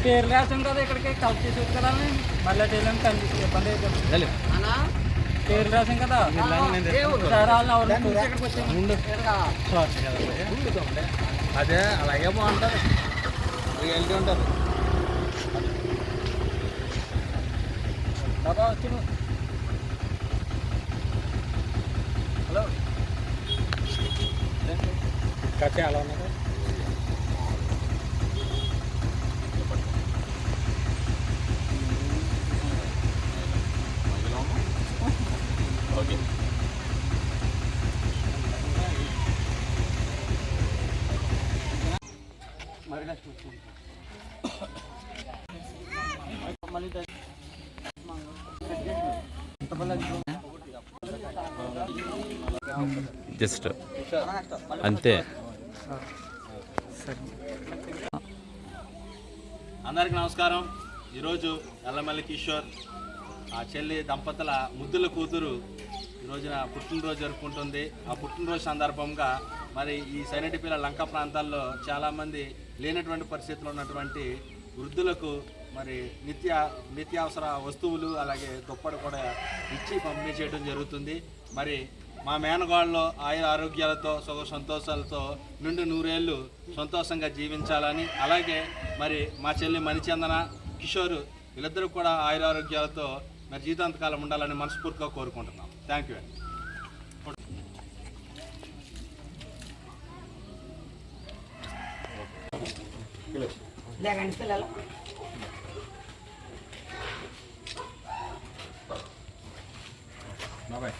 పేర్లు రాసాం కదా, ఇక్కడికి కలెక్ట్ చేసి కదా మళ్ళీ టైం కనిపిస్తుంది ఇబ్బంది అయిపోతుంది. పేర్లు రాసాం కదా అదే అలాగే బాగుంటుంది, రియాలిటీ ఉంటుంది. బాబా వచ్చి హలో కట్టే అలా ఉన్నది. జస్ట్ అంతే. అందరికి నమస్కారం. ఈరోజు ఎల్లమల్లి కిషోర్ ఆ చెల్లి దంపతుల ముద్దుల కూతురు ఈరోజున పుట్టినరోజు జరుపుకుంటుంది. ఆ పుట్టినరోజు సందర్భంగా మరి ఈ సైనటిపల్లి లంక ప్రాంతాల్లో చాలామంది లేనటువంటి పరిస్థితుల్లో ఉన్నటువంటి వృద్ధులకు మరి నిత్యావసర వస్తువులు అలాగే దుప్పటి కూడా ఇచ్చి పంపిణీ చేయడం జరుగుతుంది. మరి మా మేనగాళ్ళు ఆరోగ్యాలతో సుఖ సంతోషాలతో నుండి 100 ఏళ్ళు సంతోషంగా జీవించాలని, అలాగే మరి మా చెల్లి మణిచందన కిషోర్ వీళ్ళిద్దరూ కూడా ఆరోగ్యాలతో మరి జీవితాంతకాలం ఉండాలని మనస్ఫూర్తిగా కోరుకుంటున్నాం. థ్యాంక్ యూ అండి. బాబాయ్